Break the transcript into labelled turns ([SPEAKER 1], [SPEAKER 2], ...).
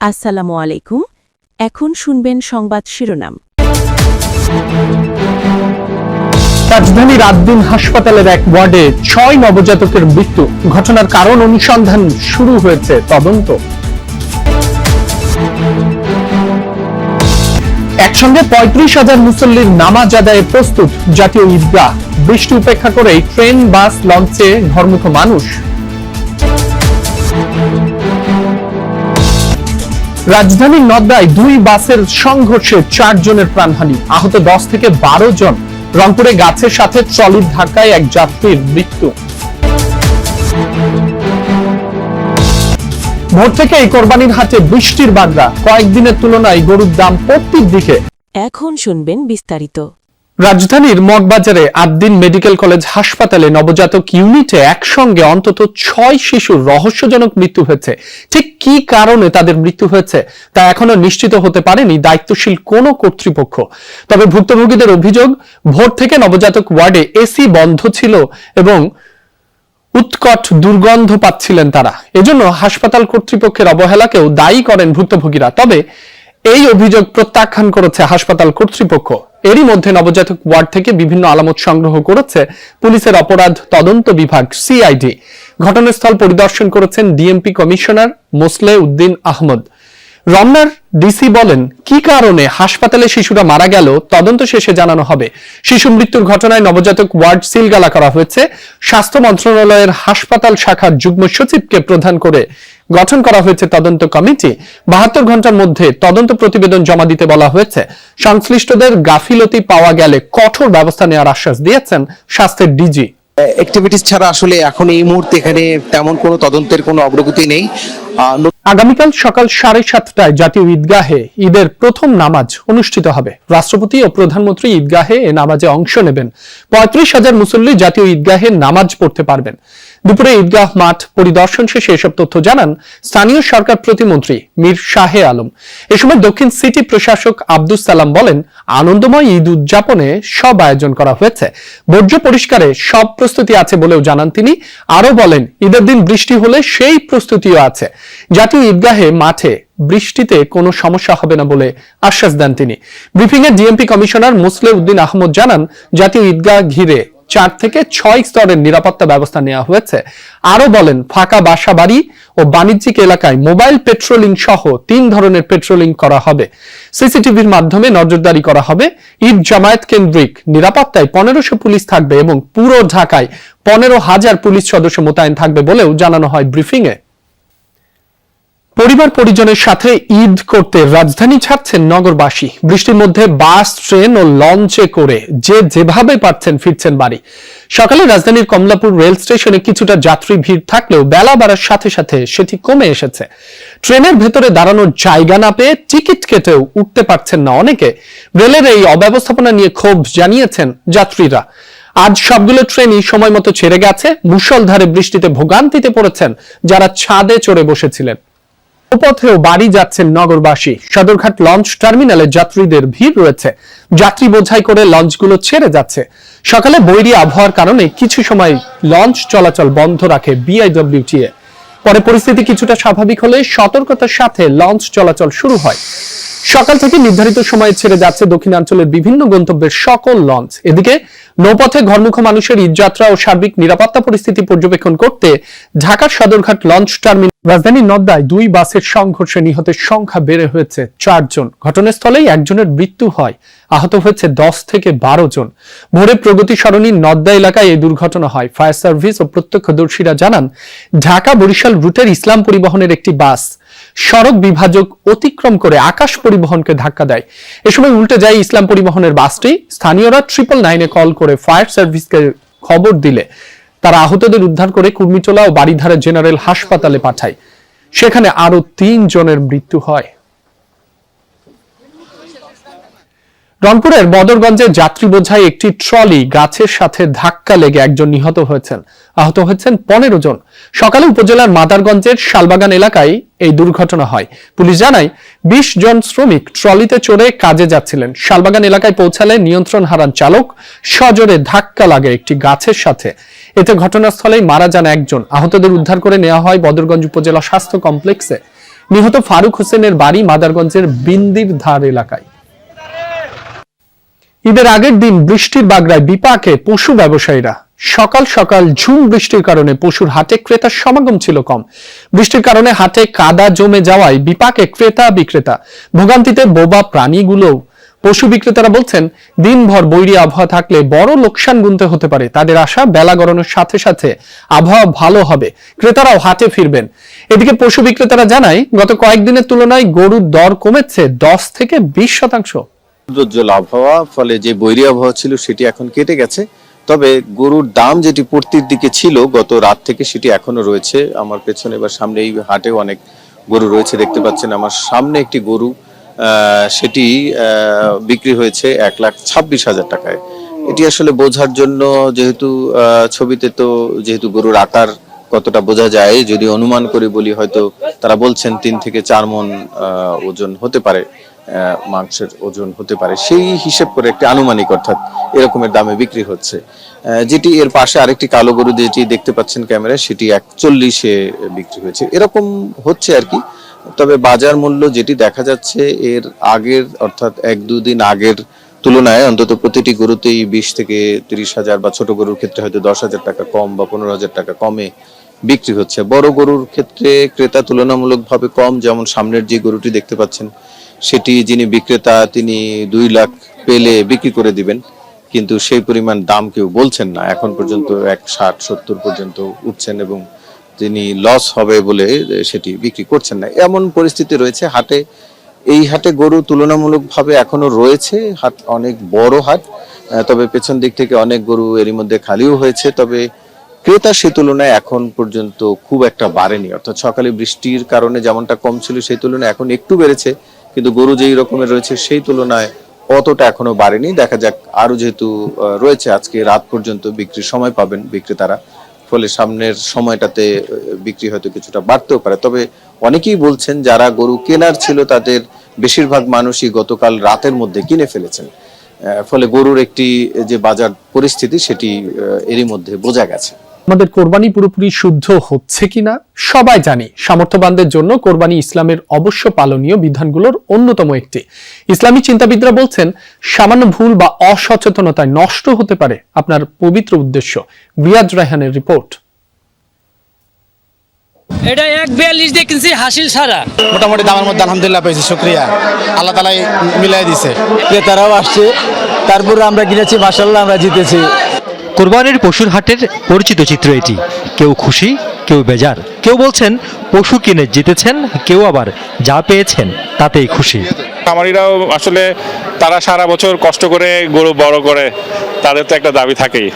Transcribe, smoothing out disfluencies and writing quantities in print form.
[SPEAKER 1] আসসালামু আলাইকুম। এখন শুনবেন সংবাদ শিরোনাম।
[SPEAKER 2] রাজধানীর আদ্দিন হাসপাতালের এক ওয়ার্ডে ৬ নবজাতকের মৃত্যু। ঘটনার কারণ অনুসন্ধান শুরু হয়েছে, তদন্ত। একসঙ্গে ৩৫,০০০ মুসল্লির নামাজ আদায়ে প্রস্তুত জাতীয় ঈদগাহ। বৃষ্টি উপেক্ষা করে ট্রেন, বাস, লঞ্চে ঘরমুখো মানুষ। রাজধানীর নদ্দায় ২ বাসের সংঘর্ষে ৪ জনের প্রাণহানি, আহত ১০ থেকে ১২ জন। রংপুরে গাছের সাথে ট্রলির ধাক্কায় এক যাত্রীর মৃত্যু। ভোর থেকে এই কোরবানির হাটে বৃষ্টির বাগড়া, কয়েকদিনের তুলনায় গরুর দাম পড়তির দিকে।
[SPEAKER 1] এখন শুনবেন বিস্তারিত।
[SPEAKER 2] রাজধানীর মগবাজারে আদ্দিন মেডিকেল কলেজ হাসপাতালে নবজাতক ইউনিটে একসঙ্গে অন্তত ৬ শিশুর রহস্যজনক মৃত্যু হয়েছে। ঠিক কি কারণে তাদের মৃত্যু হয়েছে তা এখনো নিশ্চিত হতে পারেনি দায়িত্বশীল কোনো কর্তৃপক্ষ। তবে ভুক্তভোগীদের অভিযোগ, ভোর থেকে নবজাতক ওয়ার্ডে এসি বন্ধ ছিল এবং উৎকট দুর্গন্ধ পাচ্ছিলেন তারা। এজন্য হাসপাতাল কর্তৃপক্ষের অবহেলাকেও দায়ী করেন ভুক্তভোগীরা। তবে এই অভিযোগ প্রত্যাখ্যান করেছে হাসপাতাল কর্তৃপক্ষ। এরই মধ্যে নবজাতক ওয়ার্ড থেকে বিভিন্ন আলামত সংগ্রহ করেছে পুলিশের অপরাধ তদন্ত বিভাগ সিআইডি। ঘটনাস্থল পরিদর্শন করেছেন ডিএমপি কমিশনার মোসলে উদ্দিন আহমদ। রমনার ডিসি বলেন, কি কারণে হাসপাতালে শিশুরা মারা গেল তদন্ত শেষে জানানো হবে। শিশু মৃত্যুর ঘটনায় নবজাতক ওয়ার্ড সিলগালা করা হয়েছে। স্বাস্থ্য মন্ত্রণালয়ের হাসপাতাল শাখার যুগ্ম সচিবকে প্রধান করে গঠন করা হয়েছে তদন্ত কমিটি। ৭২ ঘন্টার মধ্যে তদন্ত প্রতিবেদন জমা দিতে বলা হয়েছে। সংশ্লিষ্টদের গাফিলতি পাওয়া গেলে কঠোর ব্যবস্থা নেওয়ার আশ্বাস দিয়েছেন স্বাস্থ্যের ডিজি।
[SPEAKER 3] অ্যাক্টিভিটিস ছাড়া আসলে এখন এই মুহূর্তে এখানে তেমন কোনো তদন্তের কোনো অগ্রগতি নেই।
[SPEAKER 2] আগামীকাল সকাল ৭:৩০টায় জাতীয় ঈদগাহে ঈদের প্রথম নামাজ অনুষ্ঠিত হবে। রাষ্ট্রপতি ও প্রধানমন্ত্রী ঈদগাহে এ নামাজে অংশ নেবেন। ৩৫,০০০ মুসল্লি জাতীয় ঈদগাহে নামাজ পড়তে পারবেন। দুপুরে ঈদগাহ মাঠ পরিদর্শন শেষে এসব তথ্য জানান স্থানীয় সরকার প্রতিমন্ত্রী মীর শাহে আলম। এ সময় দক্ষিণ সিটি প্রশাসক আব্দুস সালাম বলেন, আনন্দময় ঈদ উদযাপনে সব আয়োজন করা হয়েছে। বর্জ্য পরিষ্কারে সব প্রস্তুতি আছে বলেও জানান তিনি। আরো বলেন, ঈদের দিন বৃষ্টি হলে সেই প্রস্তুতিও আছে। জাতীয় ঈদগাহে মাঠে বৃষ্টিতে কোনো সমস্যা হবে না বলে আশ্বাস দেন তিনি। ব্রিফিংয়ে ডিএমপি কমিশনার মোসলে উদ্দিন আহমদ জানান, জাতীয় ঈদগাহ ঘিরে ৪ থেকে ৬ স্তরের নিরাপত্তা ব্যবস্থা নেওয়া হয়েছে। আরো বলেন, ফাঁকা বাসা বাড়ি ও বাণিজ্যিক এলাকায় মোবাইল পেট্রোলিং সহ ৩ ধরনের পেট্রোলিং করা হবে। সিসিটিভির মাধ্যমে নজরদারি করা হবে। ঈদ জামায়াত কেন্দ্রিক নিরাপত্তায় ১৫০০ পুলিশ থাকবে এবং পুরো ঢাকায় ১৫,০০০ পুলিশ সদস্য মোতায়েন থাকবে বলেও জানানো হয় ব্রিফিংয়ে। পরিবার পরিজনের সাথে ঈদ করতে রাজধানী ছাড়ছেন নগরবাসী। বৃষ্টির মধ্যে বাস, ট্রেন ও লঞ্চে করে যে যেভাবে পারছেন ফিরছেন বাড়ি। সকালে রাজধানীর কমলাপুর রেল স্টেশনে কিছুটা যাত্রী ভিড় থাকলেও বেলা বাড়ার সাথে সাথে সেটি কমে এসেছে। ট্রেনের ভেতরে দাঁড়ানোর জায়গা না পেয়ে টিকিট কেটেও উঠতে পারছেন না অনেকে। রেলের এই অব্যবস্থাপনা নিয়ে ক্ষোভ জানিয়েছেন যাত্রীরা। আজ সবগুলো ট্রেনই সময় মতো ছেড়ে গেছে। মুষলধারে বৃষ্টিতে ভোগান্তিতে পড়েছেন যারা ছাদে চড়ে বসেছিলেন। পথেও বাড়ি যাচ্ছেন নগরবাসী। সদরঘাট লঞ্চ টার্মিনালে যাত্রীদের ভিড় রয়েছে। যাত্রী বোঝাই করে লঞ্চগুলো ছেড়ে যাচ্ছে। সকালে বৈরী আবহাওয়ার কারণে কিছু সময় লঞ্চ চলাচল বন্ধ রাখে বিআইডব্লিউটিএ। পরে পরিস্থিতি কিছুটা স্বাভাবিক হলে সতর্কতার সাথে লঞ্চ চলাচল শুরু হয়। সকাল থেকে নির্ধারিত সময়ে ছেড়ে যাচ্ছে দক্ষিণাঞ্চলের বিভিন্ন গন্তব্যের সকল লঞ্চ। এদিকে নৌপথে ঘরমুখো মানুষের ঈদযাত্রা ও সার্বিক নিরাপত্তা পরিস্থিতি পর্যবেক্ষণ করতে ঢাকার সদরঘাট লঞ্চ টার্মিনাল। রাজধানীর নদ্দায় ২ বাসের সংঘর্ষে নিহতের সংখ্যা বেড়ে হয়েছে ৪ জন। ঘটনাস্থলেই একজনের মৃত্যু হয়, আহত হয়েছে ১০ থেকে ১২ জন। ভোরে প্রগতি সরণির নদ্দা এলাকায় এই দুর্ঘটনা হয়। ফায়ার সার্ভিস ও প্রত্যক্ষদর্শীরা জানান, ঢাকা বরিশাল রুটের ইসলাম পরিবহনের একটি বাস সড়ক বিভাজক অতিক্রম করে আকাশ পরিবহনকে ধাক্কা দেয়। এ সময় উল্টে যায় ইসলাম পরিবহনের বাসটি। স্থানীয়রা 999-এ কল করে ফায়ার সার্ভিসকে খবর দিলে তারা আহতদের উদ্ধার করে কুর্মিটোলা ও বারিধারা জেনারেল হাসপাতালে পাঠায়। সেখানে আরো ৩ জনের মৃত্যু হয়। রংপুরের বদরগঞ্জে যাত্রী বোঝাই একটি ট্রলি গাছের সাথে ধাক্কা লেগে একজন নিহত হয়েছেন, আহত হয়েছেন ১৫ জন। সকালে উপজেলার মাদারগঞ্জের শালবাগান এলাকায় এই দুর্ঘটনা হয়। পুলিশ জানায়, ২০ জন শ্রমিক ট্রলিতে চড়ে কাজে যাচ্ছিলেন। শালবাগান এলাকায় পৌঁছালে নিয়ন্ত্রণ হারান চালক। সজোরে ধাক্কা লাগে একটি গাছের সাথে। এতে ঘটনাস্থলেই মারা যান একজন। আহতদের উদ্ধার করে নেওয়া হয় বদরগঞ্জ উপজেলা স্বাস্থ্য কমপ্লেক্সে। নিহত ফারুক হোসেনের বাড়ি মাদারগঞ্জের বিন্দির ধার এলাকায়। ঈদের আগের দিন বৃষ্টির বাগড়ায় বিপাকে পশু ব্যবসায়ীরা। সকাল সকাল ঝুম বৃষ্টির কারণে পশুর হাটে ক্রেতার সমাগম ছিল কম। বৃষ্টির কারণে হাটে কাদা জমে যাওয়ায় বিপাকে ক্রেতা বিক্রেতা। ভোগান্তিতে বোবা প্রাণীগুলো। পশু বিক্রেতারা বলছেন, দিনভর বৈরী আবহাওয়া থাকলে বড় লোকসান গুনতে হতে পারে। তাদের আশা বেলা গড়ানোর সাথে সাথে আবহাওয়া ভালো হবে, ক্রেতারাও হাটে ফিরবেন। এদিকে পশু বিক্রেতারা জানায়, গত কয়েকদিনের তুলনায় গরুর দর কমেছে 10 থেকে 20%।
[SPEAKER 4] উজ্জ্বল আবহাওয়া, ফলে যে বৈরী আবহাওয়া ছিল সেটি এখন কেটে গেছে। তবে গরুর দাম যেটি পড়তির দিকে ছিল গত রাত থেকে, সেটি এখনো রয়েছে। আমার পেছনে বা সামনে এই হাটেও অনেক গরু রয়েছে, দেখতে পাচ্ছেন। আমার সামনে একটি গরু, সেটি বিক্রি হয়েছে 1,26,000 টাকায়। এটি আসলে বোঝার জন্য, যেহেতু ছবিতে তো যেহেতু গরুর আকার কতটা বোঝা যায়, যদি অনুমান করে বলি, হয়তো তারা বলছেন 3 থেকে 4 মণ ওজন হতে পারে, মাংসের ওজন হতে পারে। সেই হিসেব করে একটি আনুমানিক, অর্থাৎ এরকমের দামে বিক্রি হচ্ছে। যেটি এর পাশে আরেকটি কালো গরু যেটি দেখতে পাচ্ছেন ক্যামেরায়, সেটি 140-এ বিক্রি হয়েছে। এরকম হচ্ছে আর কি। তবে বাজার মূল্য যেটি দেখা যাচ্ছে এর আগের, অর্থাৎ 1-2 দিন আগের তুলনায় অন্তত প্রতিটি গরুতেই 20 থেকে 30,000, বা ছোট গরুর ক্ষেত্রে হয়তো 10,000 টাকা কম বা 15,000 টাকা কমে বিক্রি হচ্ছে। বড় গরুর ক্ষেত্রে ক্রেতা তুলনামূলকভাবে কম। যেমন সামনের যে গরুটি দেখতে পাচ্ছেন, সেটি যিনি বিক্রেতা তিনি 2 লাখ পেলে বিক্রি করে দিবেন, কিন্তু সেই পরিমাণ দাম কেউ বলছেন না। এখন পর্যন্ত 160-70 পর্যন্ত উঠছেন, এবং তিনি লস হবে বলে সেটি বিক্রি করছেন না। এমন পরিস্থিতি রয়েছে হাটে। এই হাটে গরু তুলনামূলকভাবে এখনো রয়েছে। হাট অনেক বড় হাট, তবে পেছন দিক থেকে অনেক গরু এরই মধ্যে খালিও হয়েছে। তবে ক্রেতা সে তুলনায় এখন পর্যন্ত খুব একটা বাড়েনি। অর্থাৎ সকালে বৃষ্টির কারণে যেমনটা কম ছিল, সেই তুলনায় এখন একটু বেড়েছে, কিন্তু গরু যেই রকমের রয়েছে সেই তুলনায় অতটা এখনো বাড়েনি। দেখা যাক, আরো যেহেতু রয়েছে, আজকে রাত পর্যন্ত বিক্রির সময় পাবেন বিক্রেতারা, ফলে সামনের সময়টাতে বিক্রি হয়তো কিছুটা বাড়তেও পারে। তবে অনেকেই বলছেন, যারা গরু কেনার ছিল তাদের বেশিরভাগ মানুষই গতকাল রাতের মধ্যে কিনে ফেলেছেন। ফলে গরুর একটি যে বাজার পরিস্থিতি, সেটি এরই মধ্যে বোঝা গেছে।
[SPEAKER 2] আমাদের কোরবানি পুরোপুরি শুদ্ধ হচ্ছে কিনা সবাই জানি। সামর্থ্যবানদের জন্য কোরবানি ইসলামের অবশ্য পালনীয় বিধানগুলোর অন্যতম একটি। ইসলামী চিন্তাবিদরা বলছেন, সামান্য ভুল বা অসচেতনতায় নষ্ট হতে পারে আপনার পবিত্র উদ্দেশ্য। রিয়াজ রায়হানের রিপোর্ট।
[SPEAKER 5] এটা 142 দিয়ে কিনছি, হাসিল সারা।
[SPEAKER 6] মোটামুটি দামের মধ্যে আলহামদুলিল্লাহ পেয়েছি, শুকরিয়া, আল্লাহ তাআলাই মিলাই দিছে। ক্রেতারাও আসছে, তারপরে আমরা কিনেছি, মাশাআল্লাহ আমরা জিতেছি।
[SPEAKER 7] কোরবানির পশুর হাটের পরিচিত চিত্র এটি। কেউ খুশি, কেউ বেজার। কেউ বলছেন পশু কিনে জিতেছেন, কেউ আবার যা পেয়েছেন তাতেই খুশি।
[SPEAKER 8] খামারিরাও আসলে তারা সারা বছর কষ্ট করে গরু বড় করে, তাদের তো একটা দাবি থাকেই।